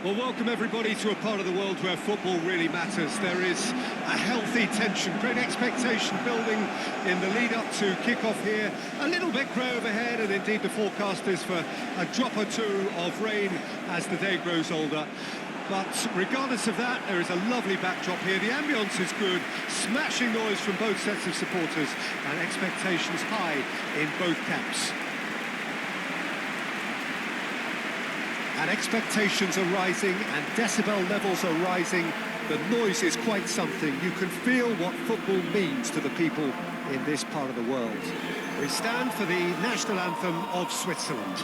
Well, welcome everybody to a part of the world where football really matters. There is a healthy tension, great expectation building in the lead-up to kick-off here. A little bit grey overhead, and indeed the forecast is for a drop or two of rain as the day grows older. But regardless of that, there is a lovely backdrop here. The ambience is good, smashing noise from both sets of supporters, and expectations high in both camps. And expectations are rising and decibel levels are rising. The noise is quite something. You can feel what football means to the people in this part of the world. We stand for the national anthem of Switzerland.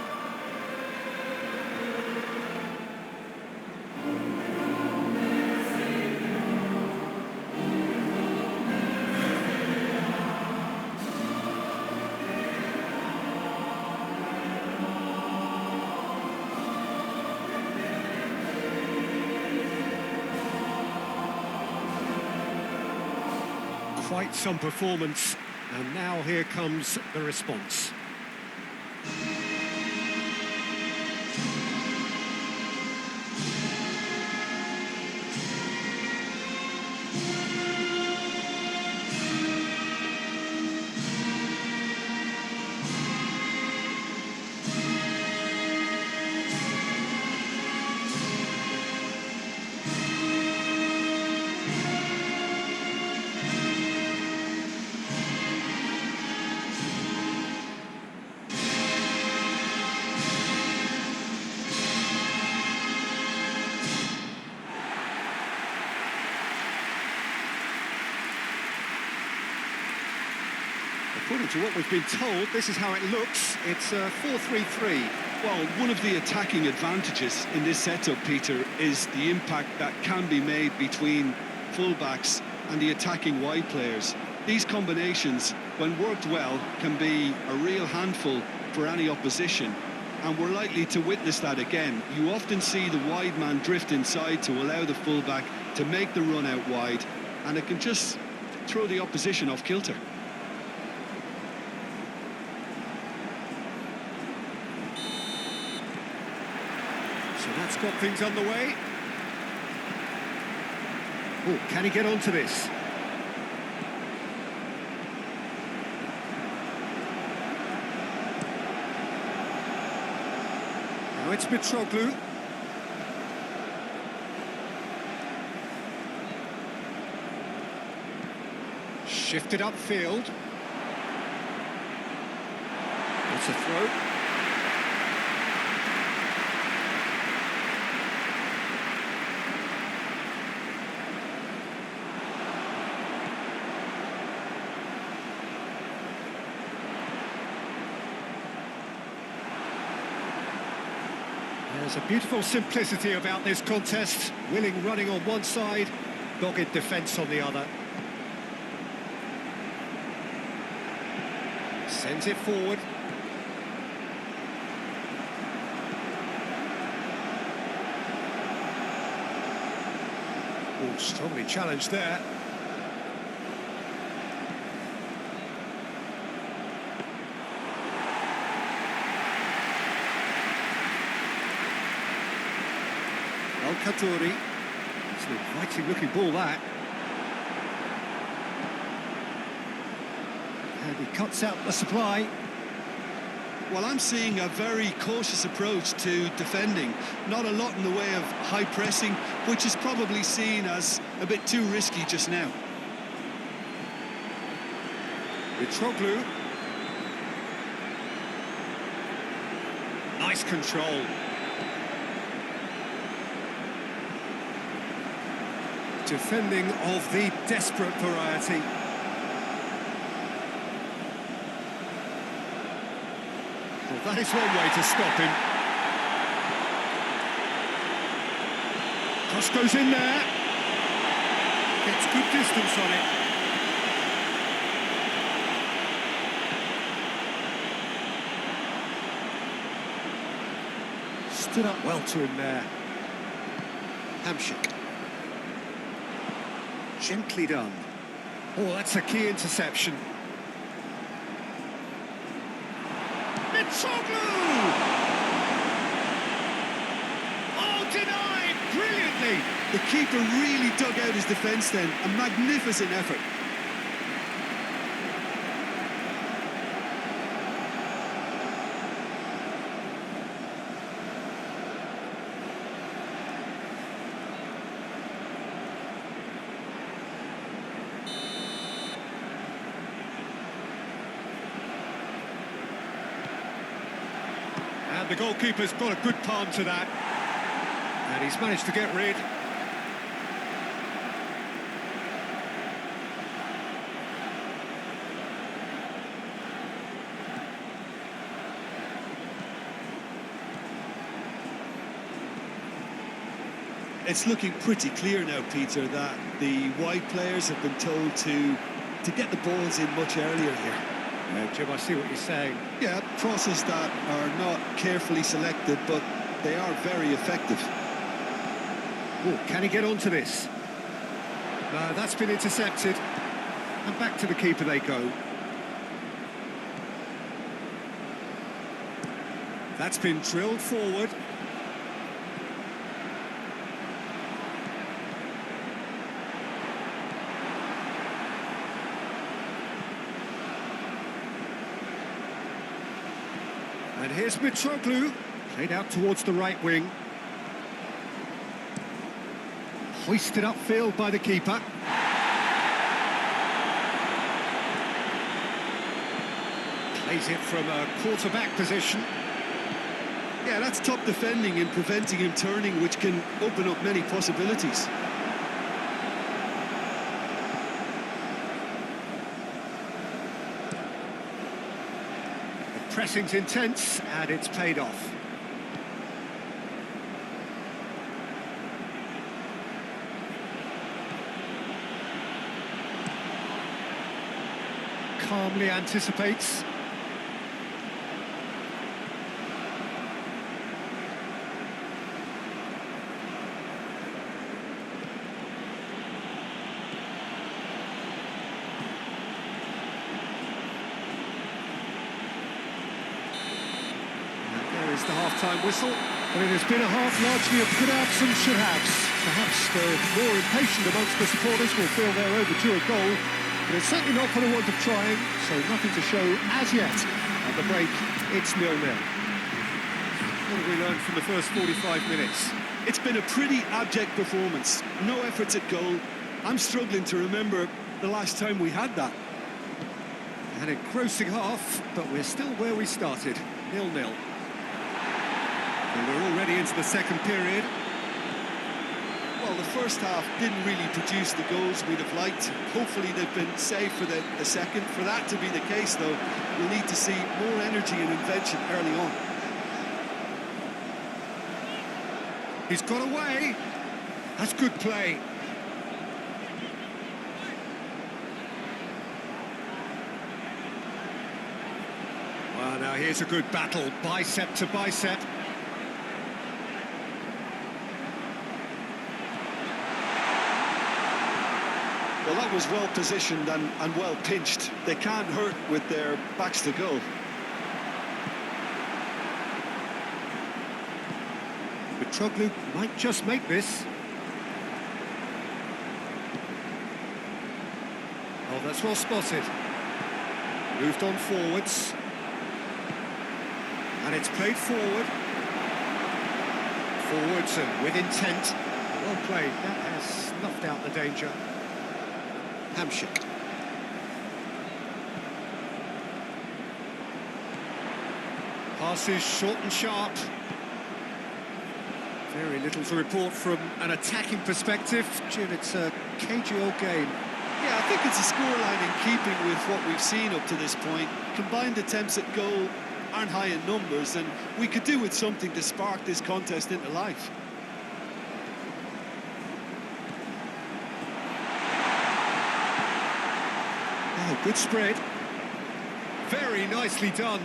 Quite some performance, and now here comes the response. According to what we've been told, this is how it looks. It's 4-3-3. Well, one of the attacking advantages in this setup, Peter, is the impact that can be made between fullbacks and the attacking wide players. These combinations, when worked well, can be a real handful for any opposition, and we're likely to witness that again. You often see the wide man drift inside to allow the fullback to make the run out wide, and it can just throw the opposition off kilter. So that's got things underway. Oh, can he get onto this? Now it's Mitroglou. Shifted upfield. It's a throw. There's a beautiful simplicity about this contest. Willing running on one side, dogged defence on the other. Sends it forward. Oh, strongly challenged there. Al-Khatori. It's an inviting looking ball, that. And he cuts out the supply. Well, I'm seeing a very cautious approach to defending. Not a lot in the way of high pressing, which is probably seen as a bit too risky just now. Mitroglou. Nice control. Defending of the desperate variety. Well, that is one way to stop him. Cross goes in there. Gets good distance on it. Stood up well to him there. Hamshik. Gently done. Oh, that's a key interception. Mitroglou! Oh, denied! The keeper really dug out his defence then. A magnificent effort. And the goalkeeper's got a good palm to that. And he's managed to get rid. It's looking pretty clear now, Peter, that the wide players have been told to get the balls in much earlier here. Jim, I see what you're saying. Yeah, crosses that are not carefully selected, but they are very effective. Oh, can he get onto this? No, that's been intercepted. And back to the keeper they go. That's been drilled forward. And here's Mitroglou, played out towards the right wing. Hoisted upfield by the keeper. Plays it from a quarterback position. Yeah, that's top defending and preventing him turning, which can open up many possibilities. The pressing's intense, and it's paid off. Calmly anticipates. There is the half-time whistle. But it has been a half largely of could-haves and should-haves. Perhaps the more impatient amongst the supporters will feel they're overdue a goal. But it's certainly not for the want of trying, so nothing to show as yet. At the break, it's 0-0. What have we learned from the first 45 minutes? It's been a pretty abject performance. No efforts at goal. I'm struggling to remember the last time we had that. An engrossing half, but we're still where we started, 0-0. And we're already into the second period. Well, the first half didn't really produce the goals we'd have liked. Hopefully they've been saved for the second. For that to be the case, though, we'll need to see more energy and invention early on. He's got away. That's good play. Well, now here's a good battle, bicep to bicep. Well, that was well positioned and well pinched. They can't hurt with their backs to goal. Mitroglou might just make this. Oh, that's well spotted. Moved on forwards. And it's played forward. Forwards and with intent. Well played. That has snuffed out the danger. Hamshik. Passes short and sharp. Very little to report from an attacking perspective. Jim, it's a cagey old game. Yeah, I think it's a scoreline in keeping with what we've seen up to this point. Combined attempts at goal aren't high in numbers, and we could do with something to spark this contest into life. Oh, good spread. Very nicely done.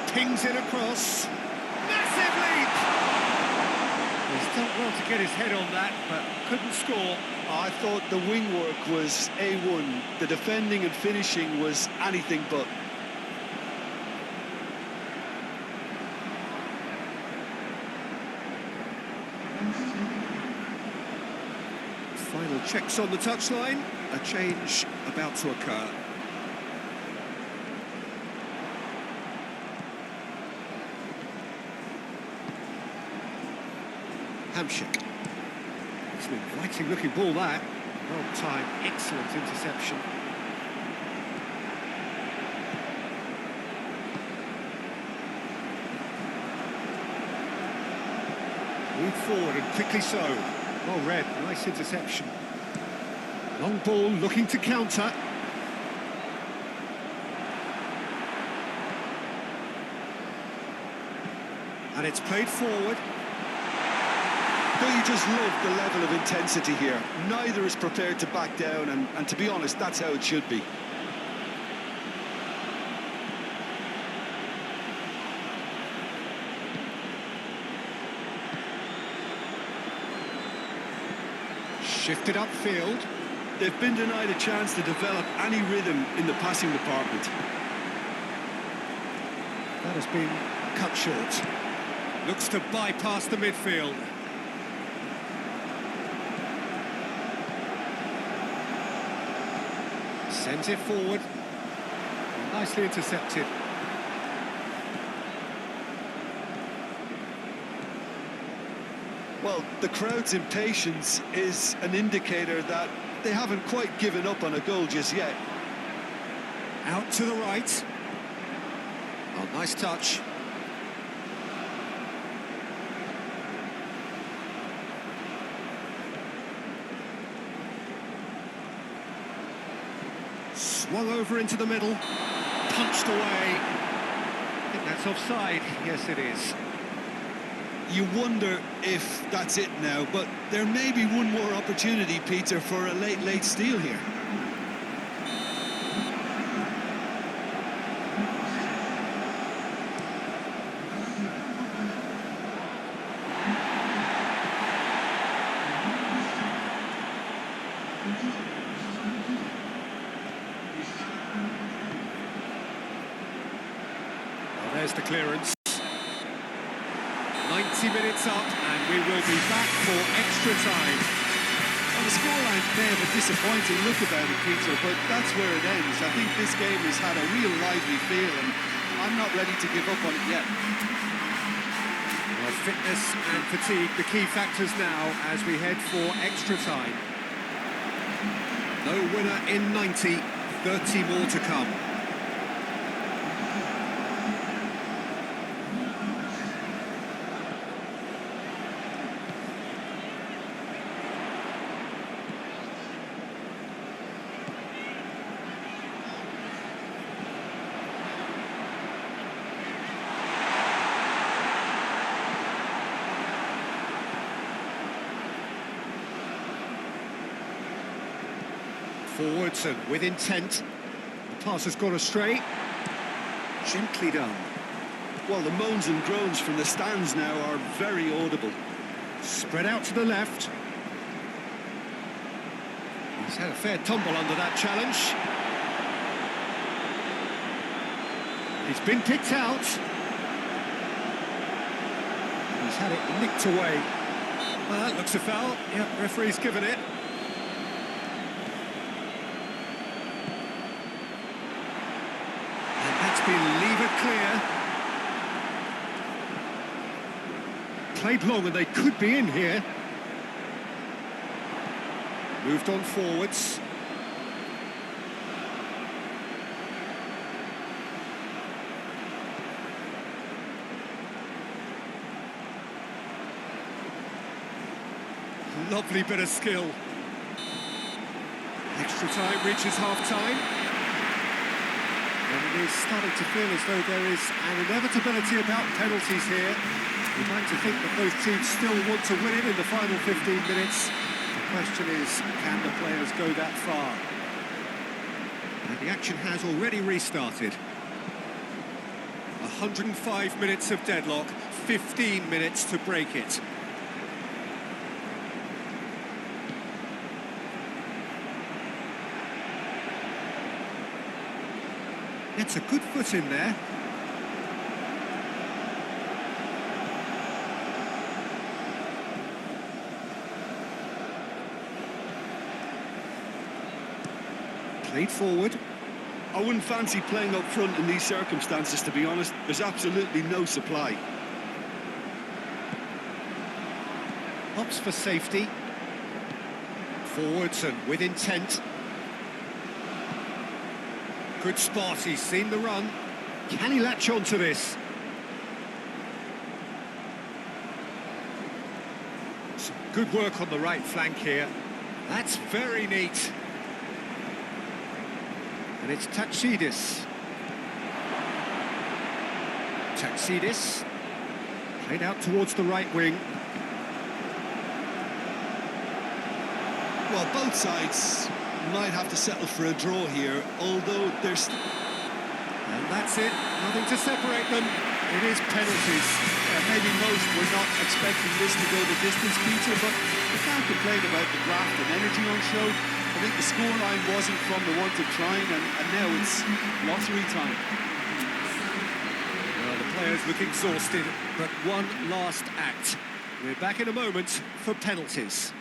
Pings it across. Massive leap! There's done well to get his head on that, but couldn't score. I thought the wing work was A1. The defending and finishing was anything but. Final checks on the touchline. A change about to occur. Hamshik. It's an inviting looking ball, that. Well timed, excellent interception. Move forward and quickly so. Well read, nice interception. Long ball looking to counter. And it's played forward. Don't you just love the level of intensity here? Neither is prepared to back down, and to be honest, that's how it should be. Shifted upfield. They've been denied a chance to develop any rhythm in the passing department. That has been cut short. Looks to bypass the midfield. Sends it forward. Nicely intercepted. Well, the crowd's impatience is an indicator that they haven't quite given up on a goal just yet. Out to the right. Oh, nice touch. Swung over into the middle. Punched away. I think that's offside. Yes, it is. You wonder if that's it now, but there may be one more opportunity, Peter, for a late steal here. Well, there's the clearance. 90 minutes up, and we will be back for extra time. Well, the scoreline may have a disappointing look about it, Peter, but that's where it ends. I think this game has had a real lively feel, and I'm not ready to give up on it yet. Well, fitness and fatigue, the key factors now as we head for extra time. No winner in 90, 30 more to come. Forwards and with intent. The pass has gone astray. Gently done. Well, the moans and groans from the stands now are very audible. Spread out to the left. He's had a fair tumble under that challenge. He's been picked out. He's had it nicked away. Well, that looks a foul. Yep, referee's given it. Been levered clear. Played long and they could be in here. Moved on forwards. Lovely bit of skill. Extra time reaches half-time. And it is starting to feel as though there is an inevitability about penalties here. We'd like to think that both teams still want to win it in the final 15 minutes. The question is, can the players go that far? And the action has already restarted. 105 minutes of deadlock, 15 minutes to break it. Gets a good foot in there. Played forward. I wouldn't fancy playing up front in these circumstances, to be honest. There's absolutely no supply. Opts for safety. Forwards and with intent. Good spot, he's seen the run. Can he latch on to this? Some good work on the right flank here. That's very neat. And it's Taxidis. Taxidis. Played out towards the right wing. Well, both sides might have to settle for a draw here, although there's... And that's it, nothing to separate them. It is penalties. maybe most were not expecting this to go the distance, Peter, but you can't complain about the graft and energy on show. I think the scoreline wasn't from the want of trying, and now it's lottery time. Well, the players look exhausted, but one last act. We're back in a moment for penalties.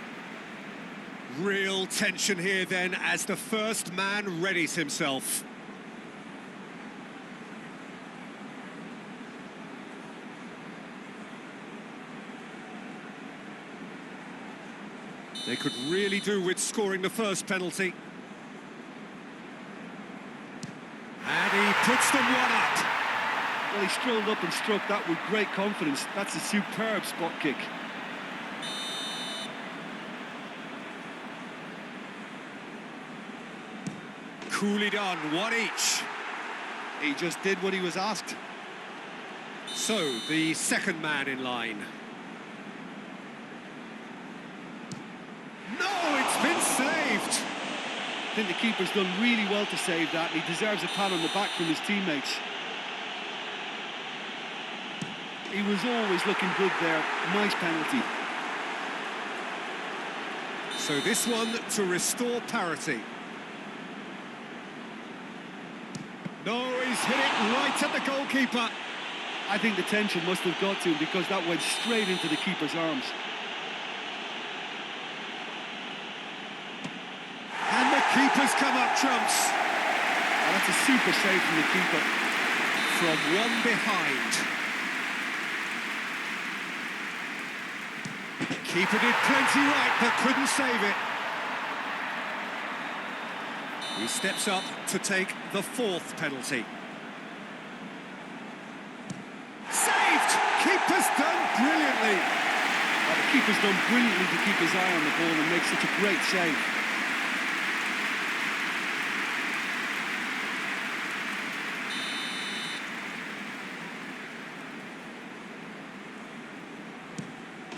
Real tension here then as the first man readies himself. They could really do with scoring the first penalty. And he puts them one up. Well, he strolled up and struck that with great confidence. That's a superb spot kick. Coolly done, one each. He just did what he was asked. So, the second man in line. No, it's been saved! I think the keeper's done really well to save that, and he deserves a pat on the back from his teammates. He was always looking good there. Nice penalty. So this one to restore parity. No, he's hit it right at the goalkeeper. I think the tension must have got to him because that went straight into the keeper's arms. And the keeper's come up trumps. Oh, that's a super save from the keeper. From one behind. Keeper did plenty right, but couldn't save it. He steps up to take the fourth penalty. Saved! Keeper's done brilliantly. Oh, the keeper's done brilliantly to keep his eye on the ball and make such a great save.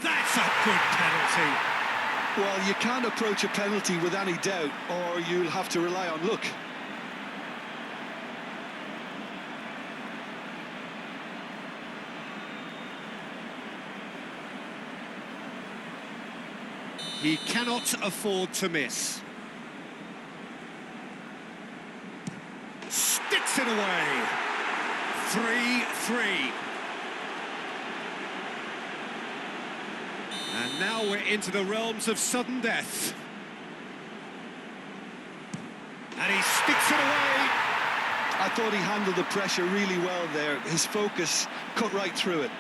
That's a good penalty. Well, you can't approach a penalty with any doubt, or you'll have to rely on luck. He cannot afford to miss. Sticks it away. 3-3. And now we're into the realms of sudden death. And he sticks it away. I thought he handled the pressure really well there. His focus cut right through it.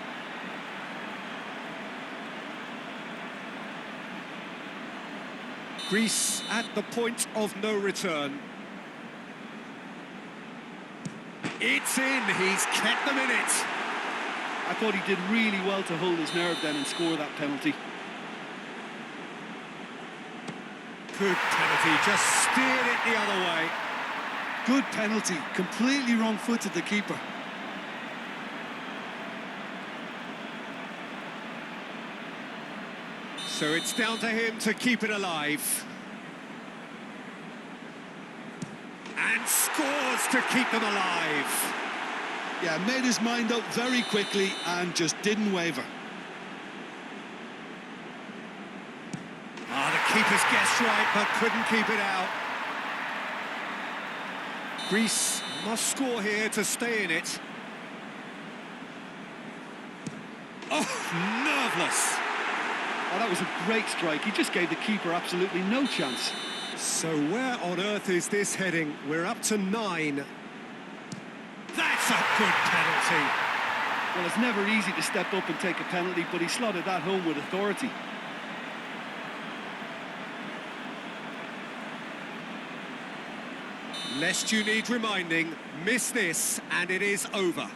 Greece at the point of no return. It's in, he's kept them in it. I thought he did really well to hold his nerve then and score that penalty. Good penalty, just steered it the other way. Good penalty, completely wrong-footed the keeper. So it's down to him to keep it alive. And scores to keep them alive. Yeah, made his mind up very quickly and just didn't waver. The keeper's guessed right, but couldn't keep it out. Greece Must score here to stay in it. Oh, nerveless. Oh, that was a great strike. He just gave the keeper absolutely no chance. So where on earth is this heading? We're up to 9. That's a good penalty. Well, it's never easy to step up and take a penalty, but he slotted that home with authority. Lest you need reminding, miss this and it is over.